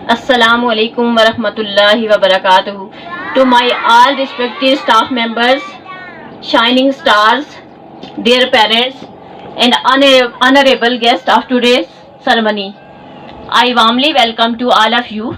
Assalamu alaikum wa rahmatullahi wa barakatuh. To my all respected staff members, shining stars, dear parents, and honorable guests of today's ceremony, I warmly welcome to all of you.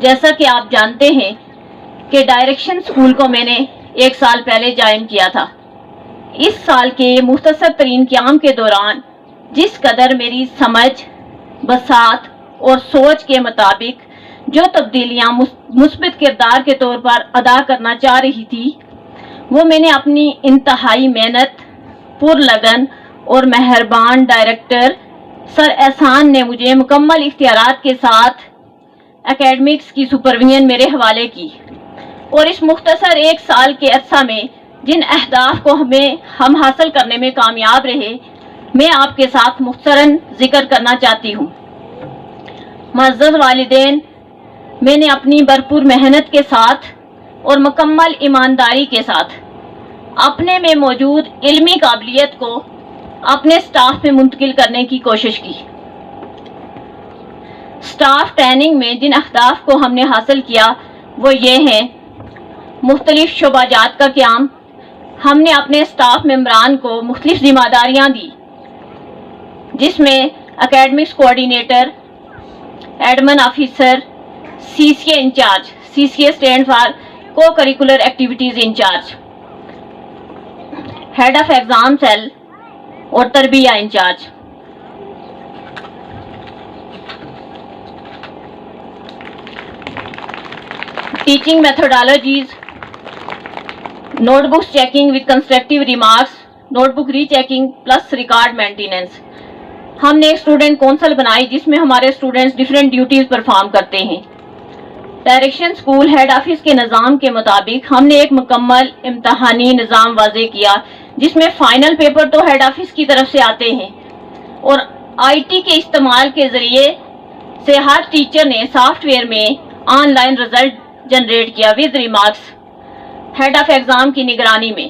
جیسا کہ آپ جانتے ہیں کہ direction school کو میں نے 1 سال پہلے جوائن کیا تھا. اس سال کے مختصر ترین قیام کے دوران جس قدر میری سمجھ، بساط اور سوچ کے مطابق جو تبدیلیاں مثبت کردار کے طور پر ادا کرنا چاہ رہی تھی، وہ میں نے اپنی انتہائی محنت، پر لگن اور مہربان ڈائریکٹر سر احسان نے مجھے مکمل اختیارات کے ساتھ اکیڈمکس کی سپرویژن میرے حوالے کی. اور اس مختصر 1 سال کے عرصہ میں جن اہداف کو ہم حاصل کرنے میں کامیاب رہے، میں آپ کے ساتھ مختصراً ذکر کرنا چاہتی ہوں. معزز والدین، میں نے اپنی بھرپور محنت کے ساتھ اور مکمل ایمانداری کے ساتھ اپنے میں موجود علمی قابلیت کو اپنے سٹاف میں منتقل کرنے کی کوشش کی. سٹاف ٹریننگ میں جن اہداف کو ہم نے حاصل کیا وہ یہ ہیں: مختلف شعبہ جات کا قیام. ہم نے اپنے سٹاف ممبران کو مختلف ذمہ داریاں دی، جس میں academics coordinator, admin officer, C C A incharge, C C A stand for cocurricular activities incharge, head of exam cell اور تربیہ incharge. Teaching methodologies: note books checking with constructive remarks, note book rechecking plus record maintenance. ہم نے ایک student council بنائی جس میں ہمارے students different duties perform کرتے ہیں. ڈائریکشن اسکول ہیڈ آفس کے نظام کے مطابق ہم نے ایک مکمل امتحانی نظام واضح کیا، جس میں فائنل پیپر تو ہیڈ آفس کی طرف سے آتے ہیں اور آئی ٹی کے استعمال کے ذریعے سے ہر ٹیچر نے سافٹ ویئر میں آن لائن رزلٹ جنریٹ کیا with remarks head of exam کی نگرانی میں.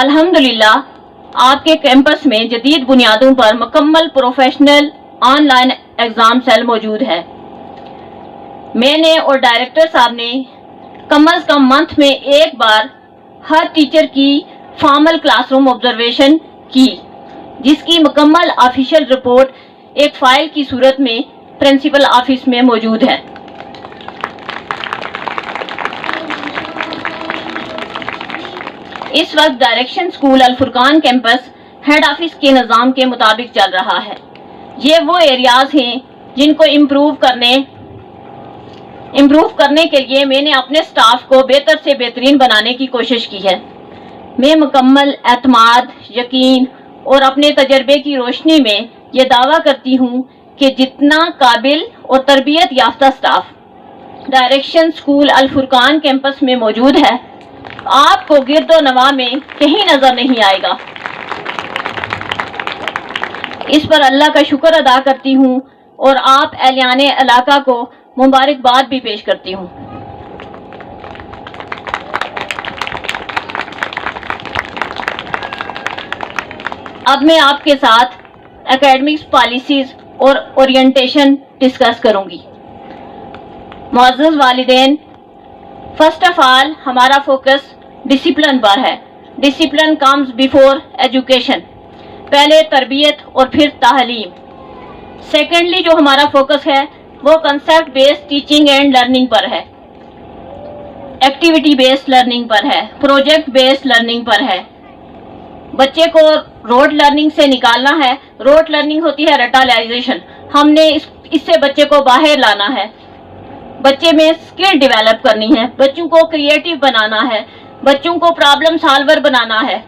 الحمدللہ آپ کے کیمپس میں جدید بنیادوں پر مکمل professional online exam cell موجود ہے. میں نے اور ڈائریکٹر صاحب نے کم از کم منتھ میں 1 بار ہر ٹیچر کی فارمل کلاس روم آبزرویشن کی، جس کی مکمل آفیشیل رپورٹ ایک فائل کی صورت میں پرنسپل آفس میں موجود ہے. اس وقت ڈائریکشن اسکول الفرقان کیمپس ہیڈ آفس کے نظام کے مطابق چل رہا ہے. یہ وہ ایریاز ہیں جن کو امپروو کرنے کے لیے میں نے اپنے سٹاف کو بہتر سے بہترین بنانے کی کوشش کی ہے. میں مکمل اعتماد، یقین اور اپنے تجربے کی روشنی میں یہ دعویٰ کرتی ہوں کہ جتنا قابل اور تربیت یافتہ سٹاف ڈائریکشن اسکول الفرقان کیمپس میں موجود ہے، آپ کو گرد و نواح میں کہیں نظر نہیں آئے گا. اس پر اللہ کا شکر ادا کرتی ہوں اور آپ اہلیان علاقہ کو مبارکباد بھی پیش کرتی ہوں. اب میں آپ کے ساتھ اکیڈمکس پالیسیز اور اورینٹیشن ڈسکس کروں گی. معزز والدین، فرسٹ آف آل ہمارا فوکس ڈسپلن پر ہے. Discipline comes before education. پہلے تربیت اور پھر تعلیم. سیکنڈلی جو ہمارا فوکس ہے وہ concept based teaching and learning پر ہے، ایکٹیویٹی بیسڈ لرننگ پر ہے، پروجیکٹ بیسڈ لرننگ پر ہے. بچے کو روٹ لرننگ سے نکالنا ہے. روٹ لرننگ ہوتی ہے رٹالائزیشن. ہم نے اس سے بچے کو باہر لانا ہے، بچے میں اسکل ڈیولپ کرنی ہے، بچوں کو کریٹیو بنانا ہے، بچوں کو پرابلم سالور بنانا ہے.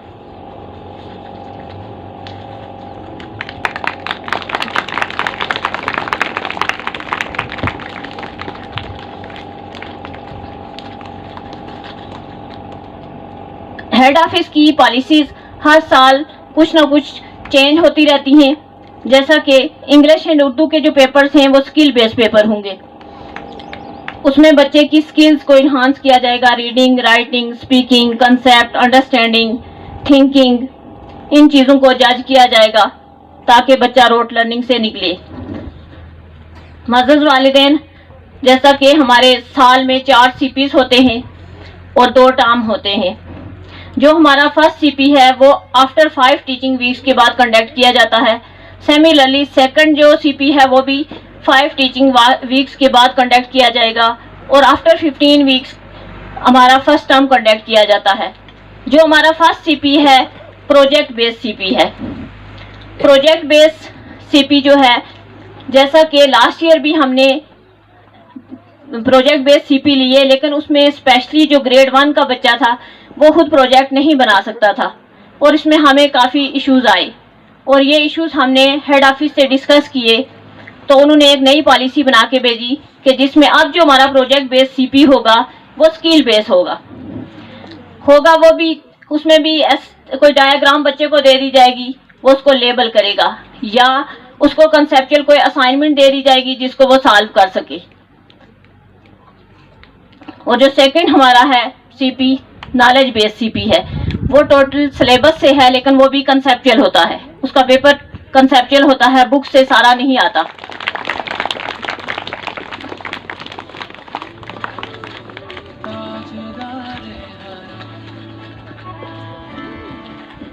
ہیڈ آفس کی پالیسیز ہر سال کچھ نہ کچھ چینج ہوتی رہتی ہیں. جیسا کہ انگلش اینڈ اردو کے جو پیپرز ہیں وہ اسکل بیس پیپر ہوں گے. اس میں بچے کی سکلز کو انہانس کیا جائے گا. Reading, writing, speaking, concept, understanding, thinking, ان چیزوں کو جج کیا جائے گا تاکہ بچہ روٹ لرننگ سے نکلے. معزز والدین، جیسا کہ ہمارے سال میں 4 سی پیز ہوتے ہیں اور 2 ٹرم ہوتے ہیں. جو ہمارا فرسٹ سی پی ہے وہ آفٹر 5 ٹیچنگ ویکس کے بعد کنڈکٹ کیا جاتا ہے. سیملرلی سیکنڈ جو سی پی ہے وہ بھی 5 ٹیچنگ ویکس کے بعد کنڈکٹ کیا جائے گا، اور آفٹر 15 ویکس ہمارا فرسٹ ٹرم کنڈکٹ کیا جاتا ہے. جو ہمارا فرسٹ سی پی ہے پروجیکٹ بیس سی پی ہے. پروجیکٹ بیس سی پی جو ہے، جیسا کہ لاسٹ ایئر بھی ہم نے پروجیکٹ بیس سی پی لیے، لیکن اس میں اسپیشلی جو گریڈ 1 کا بچہ تھا وہ خود پروجیکٹ نہیں بنا سکتا تھا، اور اس میں ہمیں کافی ایشوز آئے، اور یہ ایشوز ہم نے ہیڈ آفس سے ڈسکس کیے. تو انہوں نے ایک نئی پالیسی بنا کے بھیجی کہ جس میں اب جو ہمارا پروجیکٹ بیس سی پی ہوگا وہ اسکیل بیس ہوگا. وہ بھی اس میں بھی کوئی ڈایاگرام بچے کو دے دی جائے گی، وہ اس کو لیبل کرے گا، یا اس کو کنسیپچل کوئی اسائنمنٹ دے دی جائے گی جس کو وہ سالو کر سکے. اور جو سیکنڈ ہمارا ہے سی پی نالج بیس سی پی ہے، وہ ٹوٹل سلیبس سے ہے، لیکن وہ بھی کنسیپچل ہوتا ہے. اس کا پیپر کنسیپچل ہوتا ہے، بک سے سارا نہیں آتا.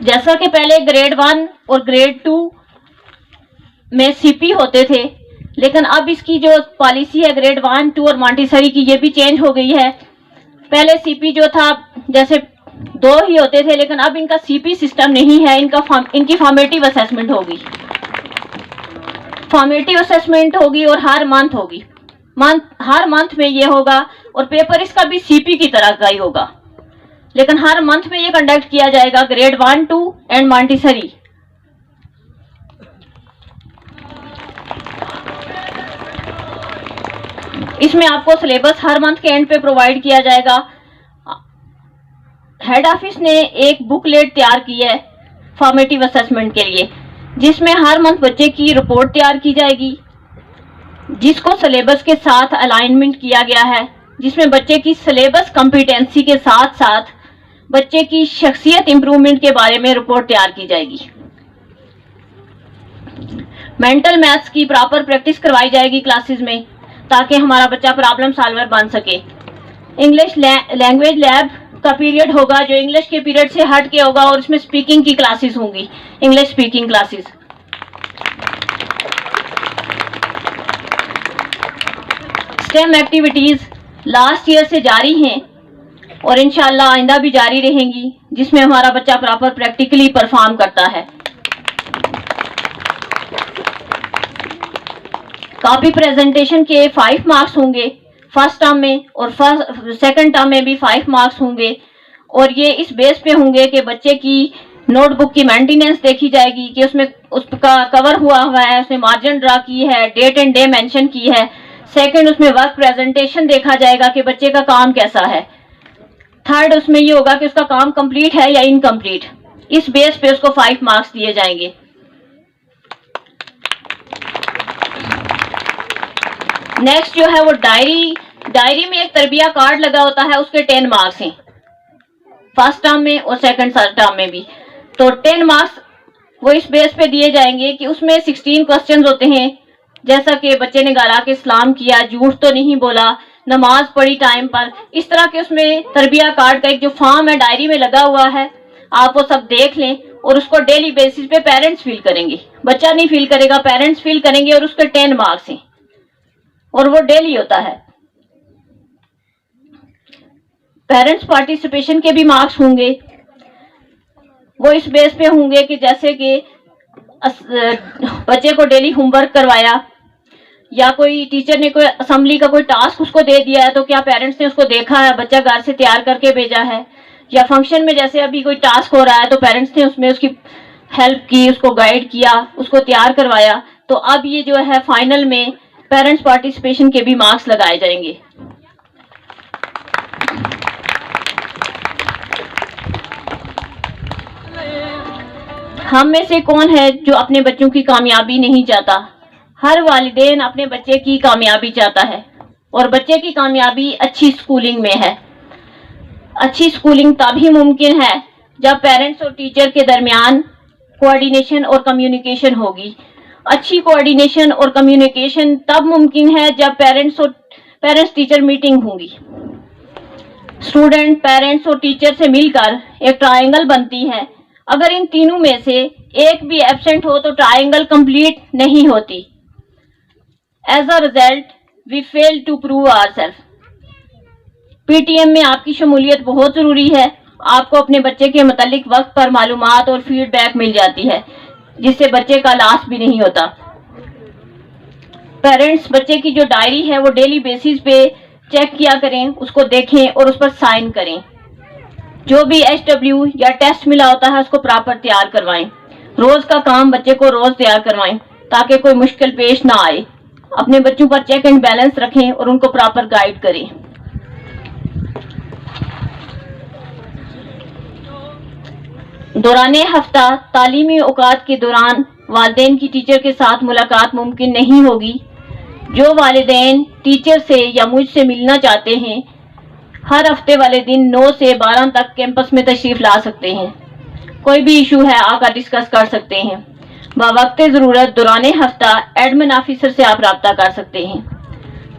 جیسا کہ پہلے گریڈ 1 اور گریڈ 2 میں سی پی ہوتے تھے، لیکن اب اس کی جو پالیسی ہے گریڈ 1، 2 اور مانٹیسری کی، یہ بھی چینج ہو گئی ہے. پہلے سی پی جو تھا جیسے 2 ہی ہوتے تھے، لیکن اب ان کا سی پی سسٹم نہیں ہے، ان کی فارمیٹیو اسیسمنٹ ہوگی. فارمیٹیو اسیسمنٹ ہوگی اور ہر منتھ ہوگی. ہر منتھ میں یہ ہوگا، اور پیپر اس کا بھی سی پی کی طرح کا ہی ہوگا، لیکن ہر منتھ میں یہ کنڈکٹ کیا جائے گا گریڈ 1، 2 اینڈ مانٹیسری. اس میں آپ کو سلیبس ہر منتھ کے اینڈ پہ پرووائڈ کیا جائے گا. ہیڈ آفس نے ایک بک لیٹ تیار کی ہے فارمیٹیو اسیسمنٹ کے لیے، جس میں ہر منتھ بچے کی رپورٹ تیار کی جائے گی، جس کو سلیبس کے ساتھ الائنمنٹ کیا گیا ہے، جس میں بچے کی سلیبس کمپیٹنسی کے ساتھ ساتھ بچے کی شخصیت امپرومنٹ کے بارے میں رپورٹ تیار کی جائے گی. مینٹل میتھس کی پراپر پریکٹس کروائی جائے گی کلاسز میں، تاکہ ہمارا بچہ پرابلم سالور بن سکے. انگلش لینگویج لیب کا پیریڈ ہوگا جو انگلش کے پیریڈ سے ہٹ کے ہوگا، اور اس میں اسپیکنگ کی کلاسز ہوں گی، English speaking classes. STEM activities last year سے جاری ہیں اور انشاءاللہ آئندہ بھی جاری رہیں گی، جس میں ہمارا بچہ پراپر پریکٹیکلی پرفارم کرتا ہے. کاپی پریزنٹیشن کے 5 مارکس ہوں گے فرسٹ ٹرم میں، اور سیکنڈ ٹرم میں بھی 5 مارکس ہوں گے. اور یہ اس بیس پہ ہوں گے کہ بچے کی نوٹ بک کی مینٹیننس دیکھی جائے گی کہ اس کا کور ہوا ہے، اس نے مارجن ڈرا کی ہے، ڈیٹ اینڈ ڈے مینشن کی ہے. سیکنڈ اس میں ورک پریزنٹیشن دیکھا جائے گا کہ بچے کا کام کیسا ہے. تھرڈ اس میں یہ ہوگا کہ اس کا کام کمپلیٹ ہے یا انکمپلیٹ. اس بیس پہ اس کو 5 مارکس دیے جائیں گے. نیکسٹ جو ہے وہ ڈائری میں ایک تربیہ کارڈ لگا ہوتا ہے، اس کے 10 مارکس ہیں فرسٹ ٹرم میں اور سیکنڈ ٹرم میں بھی. تو 10 مارکس وہ اس بیس پہ دیے جائیں گے کہ اس میں 16 کوسچنز ہوتے ہیں، جیسا کہ بچے نے گھر آ کے سلام کیا، جھوٹ تو نہیں بولا، نماز پڑھی ٹائم پر. اس طرح کے اس میں تربیہ کارڈ کا ایک جو فارم ہے ڈائری میں لگا ہوا ہے، آپ وہ سب دیکھ لیں، اور اس کو ڈیلی بیسس پہ پیرنٹس فل کریں گے. بچہ نہیں فل کرے گا، پیرنٹس فل کریں گے، اور اس کے 10 مارکس ہیں، اور وہ ڈیلی ہوتا ہے. پیرنٹس پارٹیسپیشن کے بھی مارکس ہوں گے. وہ اس بیس پہ ہوں گے کہ جیسے کہ بچے کو ڈیلی ہوم ورک کروایا، یا کوئی ٹیچر نے کوئی اسمبلی کا کوئی ٹاسک اس کو دے دیا ہے، تو کیا پیرنٹس نے اس کو دیکھا ہے، بچہ گھر سے تیار کر کے بھیجا ہے. یا فنکشن میں جیسے ابھی کوئی ٹاسک ہو رہا ہے تو پیرنٹس نے اس میں اس کی ہیلپ کی، اس کو گائیڈ کیا، اس کو تیار کروایا. تو اب یہ جو ہے فائنل میں پیرنٹس پارٹیسپیشن کے بھی مارکس لگائے جائیں گے. ہم میں سے کون ہے جو اپنے بچوں کی کامیابی نہیں چاہتا؟ ہر والدین اپنے بچے کی کامیابی چاہتا ہے، اور بچے کی کامیابی اچھی سکولنگ میں ہے. اچھی سکولنگ تبھی ممکن ہے جب پیرنٹس اور ٹیچر کے درمیان کوآرڈینیشن اور کمیونیکیشن ہوگی. اچھی کوآرڈینیشن اور کمیونیکیشن تب ممکن ہے جب پیرنٹس ٹیچر میٹنگ ہوں گی. اسٹوڈنٹ، پیرنٹس اور ٹیچر سے مل کر ایک ٹرائنگل بنتی ہے. اگر ان تینوں میں سے ایک بھی ایبسنٹ ہو تو ٹرائنگل کمپلیٹ نہیں ہوتی. As a result, we fail to prove ourselves. PTM میں آپ کی شمولیت بہت ضروری ہے. آپ کو اپنے بچے کے متعلق وقت پر معلومات اور فیڈ بیک مل جاتی ہے جس سے بچے کا لاس بھی نہیں ہوتا. پیرنٹس بچے کی جو ڈائری ہے وہ ڈیلی بیسس پہ چیک کیا کریں, اس کو دیکھیں اور اس پر سائن کریں. جو بھی HW یا ٹیسٹ ملا ہوتا ہے اس کو پراپر تیار کروائیں. روز کا کام بچے کو روز تیار کروائیں تاکہ کوئی مشکل پیش نہ آئے. اپنے بچوں پر چیک اینڈ بیلنس رکھیں اور ان کو پراپر گائیڈ کریں. دوران ہفتہ تعلیمی اوقات کے دوران والدین کی ٹیچر کے ساتھ ملاقات ممکن نہیں ہوگی. جو والدین ٹیچر سے یا مجھ سے ملنا چاہتے ہیں ہر ہفتے والے دن 9 سے 12 تک کیمپس میں تشریف لا سکتے ہیں. کوئی بھی ایشو ہے آ کر ڈسکس کر سکتے ہیں. بوقت ضرورت دوران ہفتہ ایڈمن آفیسر سے آپ رابطہ کر سکتے ہیں.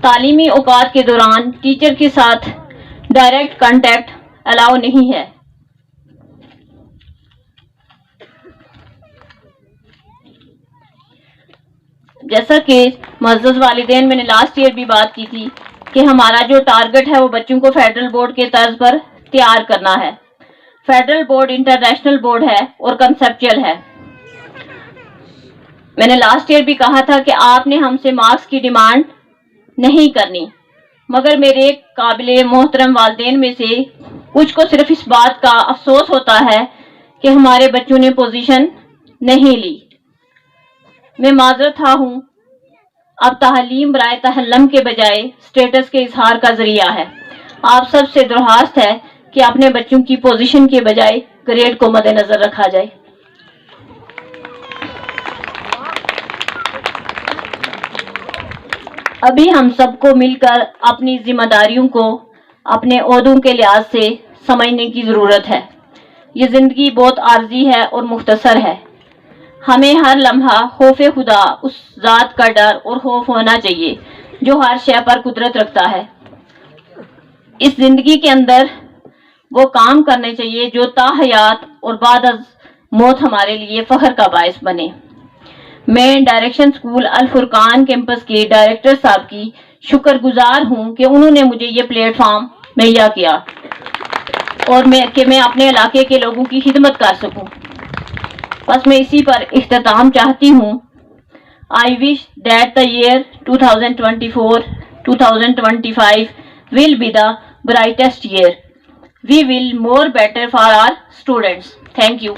تعلیمی اوقات کے دوران ٹیچر کے ساتھ ڈائریکٹ کانٹیکٹ الاؤ نہیں ہے. جیسا کہ معزز والدین میں نے لاسٹ ایئر بھی بات کی تھی کہ ہمارا جو ٹارگٹ ہے وہ بچوں کو فیڈرل بورڈ کے طرز پر تیار کرنا ہے. فیڈرل بورڈ انٹرنیشنل بورڈ ہے اور کنسپچل ہے. میں نے لاسٹ ایئر بھی کہا تھا کہ آپ نے ہم سے مارکس کی ڈیمانڈ نہیں کرنی, مگر میرے قابل محترم والدین میں سے کچھ کو صرف اس بات کا افسوس ہوتا ہے کہ ہمارے بچوں نے پوزیشن نہیں لی. میں معذرت خواہ ہوں. اب تعلیم برائے تحلم کے بجائے اسٹیٹس کے اظہار کا ذریعہ ہے. آپ سب سے درخواست ہے کہ اپنے بچوں کی پوزیشن کے بجائے گریڈ کو مد نظر رکھا جائے. ابھی ہم سب کو مل کر اپنی ذمہ داریوں کو اپنے عہدوں کے لحاظ سے سمجھنے کی ضرورت ہے. یہ زندگی بہت عارضی ہے اور مختصر ہے. ہمیں ہر لمحہ خوف خدا, اس ذات کا ڈر اور خوف ہونا چاہیے جو ہر شے پر قدرت رکھتا ہے. اس زندگی کے اندر وہ کام کرنے چاہیے جو تا حیات اور بعد از موت ہمارے لیے فخر کا باعث بنے. میں ڈائریکشن اسکول الفرقان کیمپس کے ڈائریکٹر صاحب کی شکر گزار ہوں کہ انہوں نے مجھے یہ پلیٹ فارم مہیا کیا اور میں اپنے علاقے کے لوگوں کی خدمت کر سکوں. بس میں اسی پر اختتام چاہتی ہوں. I wish that the year 2024-2025 will be the brightest year. We will more better for our students. Thank you.